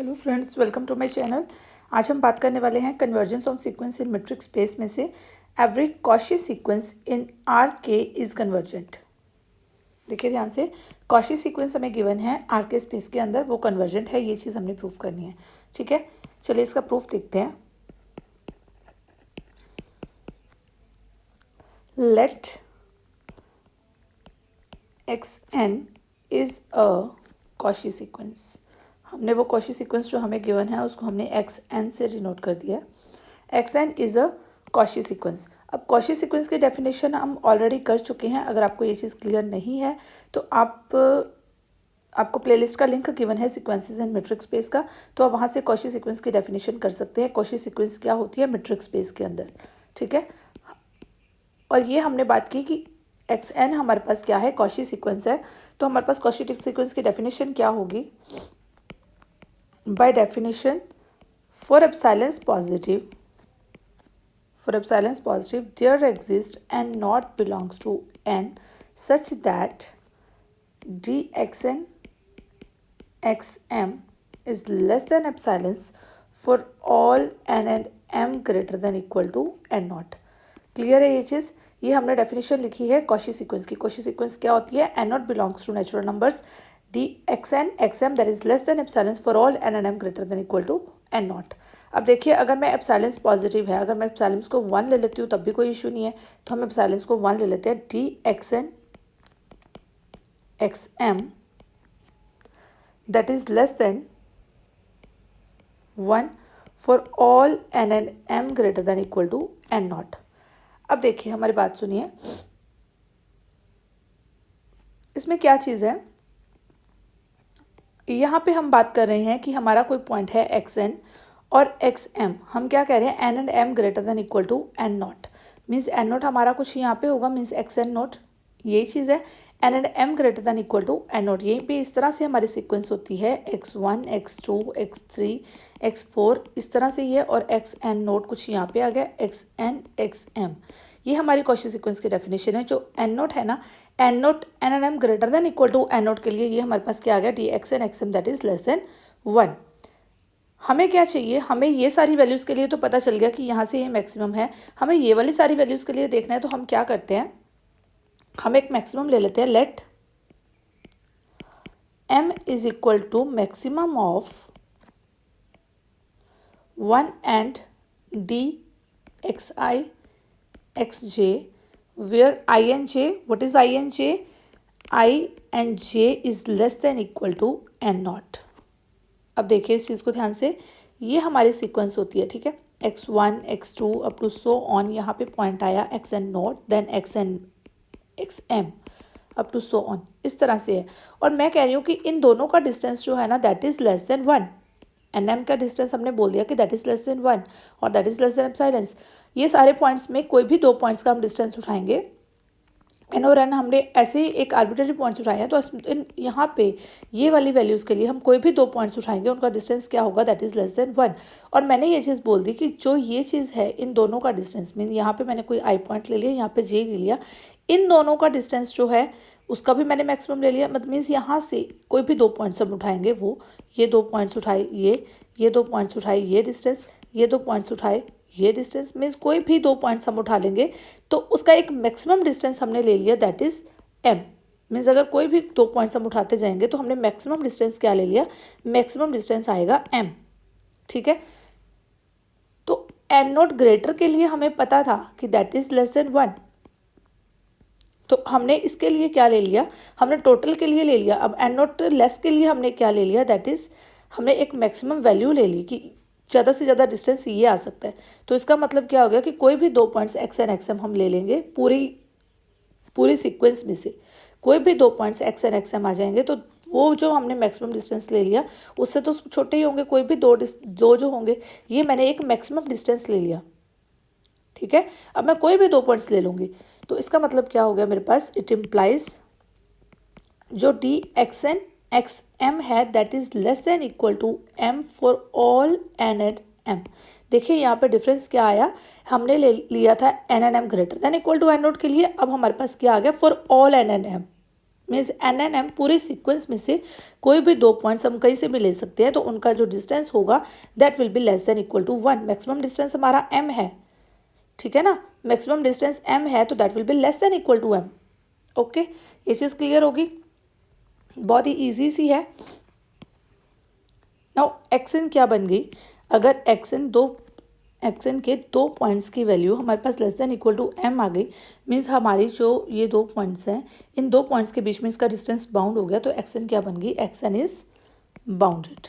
Hello friends, welcome to my channel. आज हम बात करने वाले हैं convergence of sequence in metric space में से every Cauchy sequence in R K is convergent. देखिए ध्यान से, कॉची सीक्वेंस हमें गिवन है आर के स्पेस के अंदर, वो कन्वर्जेंट है, ये चीज़ हमने प्रूफ करनी है। ठीक है, चलिए इसका प्रूफ देखते हैं। Let X N is a Cauchy sequence. हमने वो कॉची सीक्वेंस जो हमें गिवन है उसको हमने एक्स एन से डिनोट कर दिया। X N is a Cauchy sequence. अब कॉची सीक्वेंस की डेफिनेशन हम ऑलरेडी कर चुके हैं। अगर आपको ये चीज़ क्लियर नहीं है तो आपको प्लेलिस्ट का लिंक गिवन है सीक्वेंसेस इन मीट्रिक स्पेस का, तो आप वहाँ से कॉची सीक्वेंस की डेफिनेशन कर सकते हैं। कॉची सीक्वेंस क्या होती है मीट्रिक स्पेस के अंदर। ठीक है, और ये हमने बात की कि एक्स एन हमारे पास क्या है, कॉची सीक्वेंस है। तो हमारे पास कॉची सीक्वेंस की डेफिनेशन क्या होगी? By definition, for epsilon's positive, there exists n not belongs to n such that dxn xm is less than epsilon's for all n and m greater than equal to n naught। Clear है ये चीज़? ये हमने definition लिखी है Cauchy sequence की। Cauchy sequence क्या होती है? n naught belongs to natural numbers dxn xm that is less than epsilon for all n and m greater than equal to n naught। अब देखिए, अगर मैं एप्सिलॉन पॉजिटिव है, अगर मैं एप्सिलॉन को 1 ले लेती हूँ तब भी कोई इशू नहीं है, तो हम एप्सिलॉन को 1 ले लेते हैं। dxn xm that is less than 1 for all n and m greater than equal to n naught। अब देखिए, हमारी बात सुनिए, इसमें क्या चीज़ है। यहाँ पे हम बात कर रहे हैं कि हमारा कोई पॉइंट है एक्स एन और एक्स एम। हम क्या कह रहे हैं? N and M greater than equal to N naught. Means N naught हमारा कुछ यहाँ पे होगा, मीन्स एक्स एन नॉट, यही चीज़ है। N and M greater than equal to N naught. यहीं पे इस तरह से हमारी सीक्वेंस होती है, X one X two X three X four, इस तरह से ये, और एक्स एन नोट कुछ यहाँ पे आ गया, एक्स एन एक्स एम। ये हमारी कॉची सीक्वेंस की डेफिनेशन है। जो एन नोट है ना, N naught N and M greater than equal to N naught के लिए ये हमारे पास क्या आ गया? D x N x M that is less than 1। हमें क्या चाहिए? हमें ये सारी वैल्यूज़ के लिए तो पता चल गया कि यहाँ से ये मैक्सिमम है। हमें ये वाली सारी वैल्यूज़ के लिए देखना है, तो हम क्या करते हैं? हम एक मैक्सिमम ले लेते हैं। Let m is equal to maximum of 1 and d xi xj where I and j, what is I and j? I and j is less than equal to n naught। अब देखिए इस चीज़ को ध्यान से, ये हमारी सीक्वेंस होती है। ठीक है, x1 x2 up to so on. यहाँ पे पॉइंट आया X N naught, then X N x M up to so on, इस तरह से है। और मैं कह रही हूँ कि इन दोनों का डिस्टेंस जो है ना, that is less than 1। N M का डिस्टेंस हमने बोल दिया कि दैट इज़ लेस देन 1 और that is less then epsilon. ये सारे पॉइंट्स में कोई भी 2 पॉइंट्स का हम डिस्टेंस उठाएंगे, एन और एन हमने ऐसे ही एक आर्बिट्ररी पॉइंट्स उठाए हैं, तो यहाँ पे ये वाली वैल्यूज़ के लिए हम कोई भी 2 पॉइंट्स उठाएंगे, उनका डिस्टेंस क्या होगा? That is less than 1। और मैंने ये चीज़ बोल दी कि जो ये चीज़ है, इन दोनों का डिस्टेंस, मीन यहाँ पे मैंने कोई आई पॉइंट ले लिया, यहाँ पे जे ले लिया, इन दोनों का डिस्टेंस जो है उसका भी मैंने मैक्सिमम ले लिया। मतलब मीन्स यहाँ से कोई भी 2 पॉइंट्स हम उठाएंगे, वो ये 2 पॉइंट्स उठाए, ये 2 पॉइंट्स उठाए, ये डिस्टेंस, ये 2 पॉइंट्स उठाए, ये डिस्टेंस, मीन्स कोई भी 2 पॉइंट्स हम उठा लेंगे तो उसका एक मैक्सिमम डिस्टेंस हमने ले लिया, दैट इज़ एम। मीन्स अगर कोई भी 2 पॉइंट्स हम उठाते जाएंगे तो हमने मैक्सिमम डिस्टेंस क्या ले लिया? मैक्सिमम डिस्टेंस आएगा एम। ठीक है, तो एन नॉट ग्रेटर के लिए हमें पता था कि दैट इज़ लेस देन 1, तो हमने इसके लिए क्या ले लिया? हमने टोटल के लिए ले लिया। अब एन नॉट लेस के लिए हमने क्या ले लिया? दैट इज़ हमने एक मैक्सिमम वैल्यू ले ली कि ज़्यादा से ज़्यादा डिस्टेंस ये आ सकता है। तो इसका मतलब क्या हो गया कि कोई भी 2 points x N x M हम ले लेंगे, पूरी सीक्वेंस में से कोई भी 2 points x N x m आ जाएंगे, तो वो जो हमने मैक्सिमम डिस्टेंस ले लिया उससे तो छोटे ही होंगे, कोई भी दो जो होंगे, ये मैंने एक मैक्सिमम डिस्टेंस ले लिया। ठीक है, अब मैं कोई भी 2 पॉइंट्स ले लूँगी, तो इसका मतलब क्या हो गया मेरे पास? इट इम्प्लाइज जो d x N x m है that is less than equal to m for all n and m. देखिए यहाँ पे डिफरेंस क्या आया, हमने ले लिया था N N M greater than equal to N naught के लिए, अब हमारे पास क्या आ गया? For all N N M. Means N N M पूरे सीक्वेंस में से कोई भी 2 पॉइंट्स हम कहीं से भी ले सकते हैं, तो उनका जो डिस्टेंस होगा that will be less than equal to 1। Maximum distance हमारा m है, ठीक है ना, मैक्सिमम डिस्टेंस m है तो that will be less than equal to m। Okay, ये चीज़ क्लियर होगी, बहुत ही ईजी सी है। नाउ एक्सन क्या बन गई, अगर एक्सन के 2 पॉइंट्स की वैल्यू हमारे पास less than equal to m आ गई, मीन्स हमारी जो ये 2 पॉइंट्स हैं, इन 2 पॉइंट्स के बीच में इसका डिस्टेंस बाउंड हो गया, तो एक्सन क्या बन गई, एक्सन इज बाउंडेड।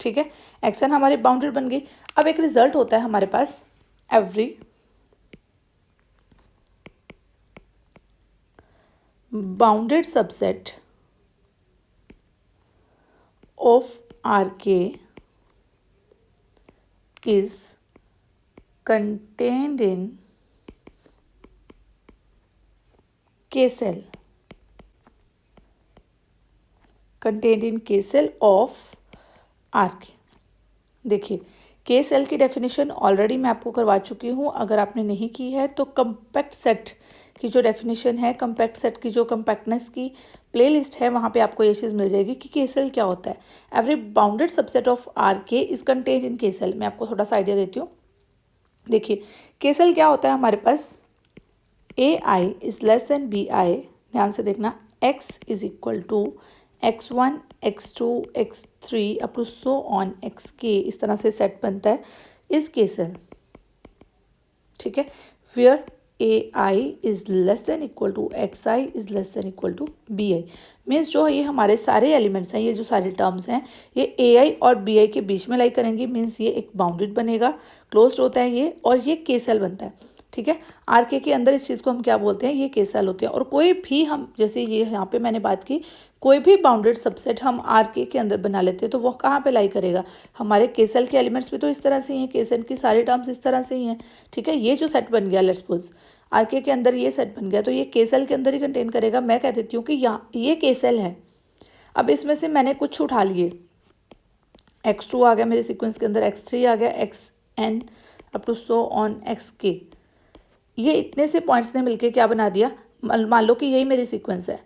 ठीक है, एक्सन हमारी बाउंडेड बन गई। अब एक रिजल्ट होता है हमारे पास, every bounded subset of RK is contained in K cell, contained in K cell of RK। देखिए, K सेल की डेफिनेशन ऑलरेडी मैं आपको करवा चुकी हूँ, अगर आपने नहीं की है तो कंपैक्ट सेट की जो डेफिनेशन है, कंपैक्ट सेट की जो कंपैक्टनेस की प्लेलिस्ट है, वहाँ पे आपको ये चीज़ मिल जाएगी कि के सेल क्या होता है। Every bounded subset of R K is contained in K cell. मैं आपको थोड़ा सा आइडिया देती हूँ। देखिए, के सेल क्या होता है हमारे पास, a I is less than b i, ध्यान से देखना, x is equal to x1 x2 x3 up to so on xk, इस तरह से सेट बनता है इस के सेल। ठीक है, where A I is less than equal to X I is less than equal to B I. Means जो ये हमारे सारे एलिमेंट्स हैं, ये जो सारे टर्म्स हैं, ये ए आई और बी आई के बीच में लाई करेंगे, मीन्स ये एक बाउंडेड बनेगा, क्लोज्ड होता है ये, और ये के सेल बनता है। ठीक है, आर के अंदर इस चीज़ को हम क्या बोलते हैं, ये के सेल होते हैं। और कोई भी हम, जैसे ये यहाँ पे मैंने बात की, कोई भी बाउंडेड सबसेट हम आर के अंदर बना लेते हैं तो वो कहाँ पे लाई करेगा, हमारे के सेल के एलिमेंट्स भी तो इस तरह से ही हैं, के सेल की सारी टर्म्स इस तरह से ही हैं। ठीक है, ये जो सेट बन गया, लेट्स सपोज आर के अंदर ये सेट बन गया, तो ये के सेल के अंदर ही कंटेन करेगा। मैं कह देती हूँ कि यहाँ ये के सेल है। अब इसमें से मैंने कुछ उठा लिए, x2 आ गया मेरे सीक्वेंस के अंदर, x3 आ गया, xn up to so on xk, ये इतने से पॉइंट्स ने मिलके क्या बना दिया, मान लो कि यही मेरी सीक्वेंस है,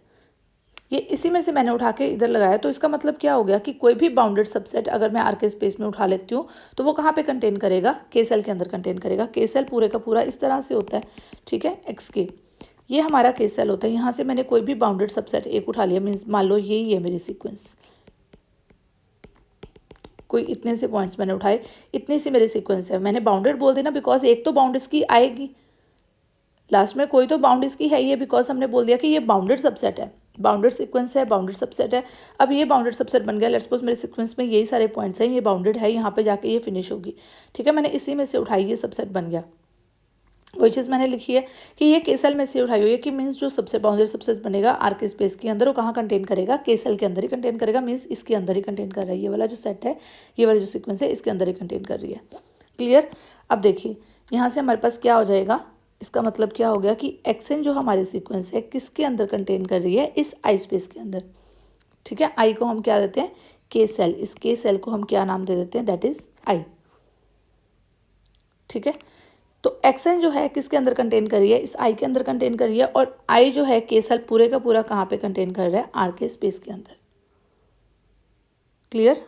ये इसी में से मैंने उठा के इधर लगाया, तो इसका मतलब क्या हो गया कि कोई भी बाउंडेड सबसेट अगर मैं आर के स्पेस में उठा लेती हूँ तो वो कहाँ पे कंटेन करेगा, के सेल के अंदर कंटेन करेगा। के सेल पूरे का पूरा इस तरह से होता है। ठीक है, एक्स के, ये हमारा के सेल होता है। यहाँ से मैंने कोई भी बाउंडेड सबसेट एक उठा लिया, मीन्स मान लो यही है मेरी सीक्वेंस, कोई इतने से पॉइंट्स मैंने उठाए, इतनी सी मेरी सीक्वेंस है। मैंने बाउंडेड बोल देना बिकॉज एक तो बाउंड इसकी आएगी, लास्ट में कोई तो बाउंड इसकी है ये, बिकॉज हमने बोल दिया कि ये बाउंडेड सबसेट है, बाउंडेड सीक्वेंस है, बाउंडेड सबसेट है। अब ये बाउंडेड सबसेट बन गया, लेट्स सपोज मेरे सीक्वेंस में यही सारे पॉइंट्स हैं, ये बाउंडेड है, यहाँ पे जाके ये फिनिश होगी। ठीक है, मैंने इसी में से उठाई, ये सबसेट बन गया। वही चीज़ मैंने लिखी है कि ये के सेल में से उठाई हुई है, कि मीन्स जो सबसे बाउंडेड सबसेट बनेगा आर के स्पेस के अंदर, वो कहाँ कंटेन करेगा, के सेल के अंदर ही कंटेन करेगा, मीन्स इसके अंदर ही कंटेन कर रहा है। ये वाला जो सेट है, ये वाला जो सीक्वेंस है, इसके अंदर ही कंटेन कर रही है। क्लियर। अब देखिए, यहाँ से हमारे पास क्या हो जाएगा, इसका मतलब क्या हो गया कि एक्सन जो हमारी सीक्वेंस है किसके अंदर कंटेन कर रही है, इस आई स्पेस के अंदर। ठीक है, आई को हम क्या देते हैं, के सेल, इस के सेल को हम क्या नाम दे देते हैं, दैट इज आई। ठीक है, तो एक्सन जो है किसके अंदर कंटेन कर रही है, इस आई के अंदर कंटेन कर रही है, और आई जो है के सेल पूरे का पूरा कहाँ पे कंटेन कर रहा है, आर के स्पेस के अंदर। Clear,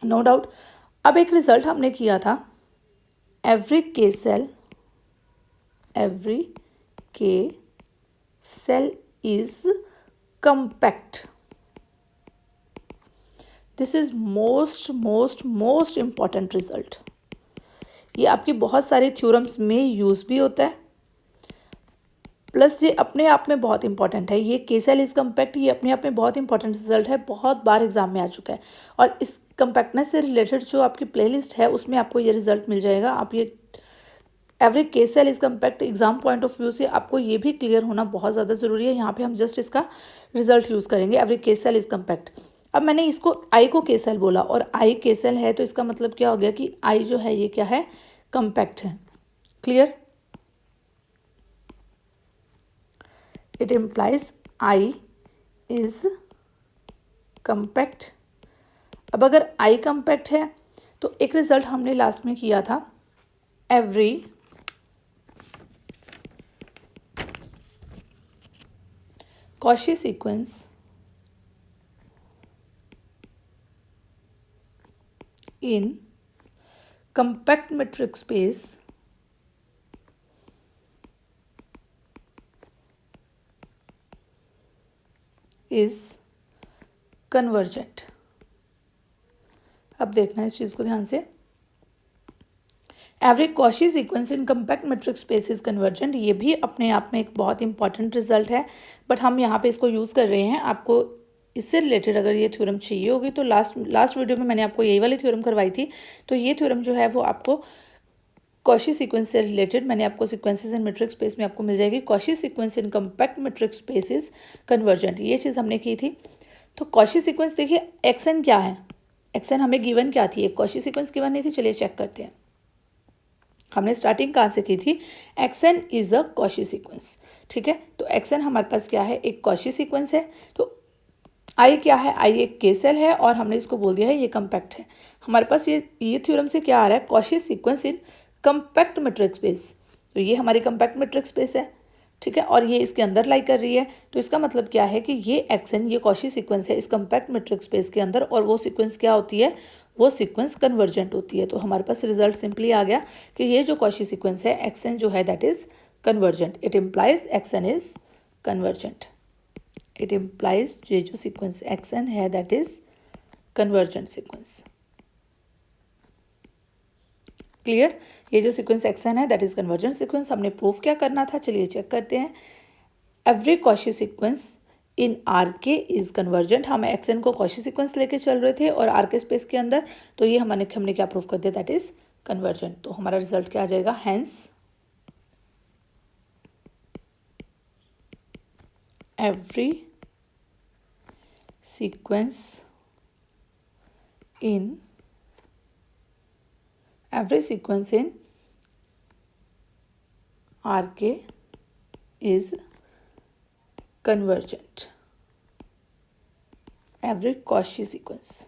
no doubt. अब एक रिजल्ट हमने किया था, every K cell, every K cell is compact. This is most important result. ये आपकी बहुत सारी थ्योरम्स में यूज़ भी होता है, प्लस ये अपने आप में बहुत इंपॉर्टेंट है। ये के सेल इज कम्पैक्ट, ये अपने आप में बहुत इंपॉर्टेंट रिजल्ट है, बहुत बार एग्जाम में आ चुका है। और इस कम्पैक्टनेस से रिलेटेड जो आपकी प्लेलिस्ट है उसमें आपको ये रिजल्ट मिल जाएगा। आप ये every K cell is compact, exam point of view से आपको ये भी क्लियर होना बहुत ज़्यादा ज़रूरी है। यहाँ पे हम जस्ट इसका रिजल्ट यूज़ करेंगे, every K cell is compact. अब मैंने इसको आई को के सेल बोला, और आई के सेल है, तो इसका मतलब क्या हो गया कि आई जो है ये क्या है, कम्पैक्ट है। Clear, it implies I is compact. अब अगर आई कम्पैक्ट है तो एक रिजल्ट हमने लास्ट में किया था, every Cauchy sequence in compact metric space is convergent. अब देखना इस चीज को ध्यान से. Every Cauchy sequence in compact metric space is convergent. ये भी अपने आप में एक बहुत इंपॉर्टेंट रिजल्ट है, बट हम यहाँ पे इसको यूज़ कर रहे हैं. आपको इससे रिलेटेड अगर ये थ्योरम चाहिए होगी तो लास्ट वीडियो में मैंने आपको यही वाली थ्योरम करवाई थी. तो ये थ्योरम जो है वो आपको कॉशी सीक्वेंस से रिलेटेड मैंने आपको सीक्वेंसेस इन मेट्रिक स्पेस में आपको मिल जाएगी. Cauchy sequence in compact metric space is convergent, ये चीज़ हमने की थी. तो कॉशी सीक्वेंस देखिए, एक्सन क्या है, एक्सन हमें गिवन क्या थी, एक कॉशी सीक्वेंस गिवन नहीं थी. चलिए चेक करते हैं. हमने स्टार्टिंग कहाँ से की थी, action is a Cauchy sequence. ठीक है, तो एक्सन हमारे पास क्या है, एक कॉशी सीक्वेंस है. तो आई क्या है, आई एक के सेल है और हमने इसको बोल दिया है ये कंपैक्ट है. हमारे पास ये थ्योरम से क्या आ रहा है, Cauchy sequence in compact metric space. तो ये हमारी कंपैक्ट मेट्रिक स्पेस है. ठीक है, और ये इसके अंदर लाई कर रही है. तो इसका मतलब क्या है कि ये एक्सन, ये कॉशी सीक्वेंस है इस कंपैक्ट मेट्रिक स्पेस के अंदर, और वो सीक्वेंस क्या होती है, वो सीक्वेंस कन्वर्जेंट होती है. तो हमारे पास रिजल्ट सिंपली आ गया कि ये जो कॉशी सीक्वेंस है एक्सन जो है that is convergent. It implies action is convergent. It implies ये जो सीक्वेंस एक्सन है that is convergent sequence. Clear, ये जो सीक्वेंस एक्सन है दैट इज कन्वर्जेंट सीक्वेंस. हमने प्रूफ क्या करना था, चलिए चेक करते हैं. Every Cauchy sequence in R K is convergent. हम एक्सन को कॉशी सीक्वेंस लेके चल रहे थे और आर के स्पेस के अंदर, तो ये हमने क्या प्रूफ कर दिया, दैट इज कन्वर्जेंट. तो हमारा रिजल्ट क्या आ जाएगा, hence every sequence in RK is convergent. Every Cauchy sequence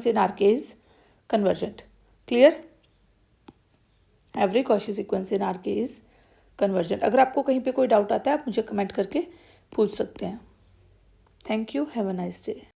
in RK is convergent. Clear? Every Cauchy sequence in RK is convergent. अगर आपको कहीं पे कोई डाउट आता है आप मुझे कमेंट करके पूछ सकते हैं. Thank you, have a nice day.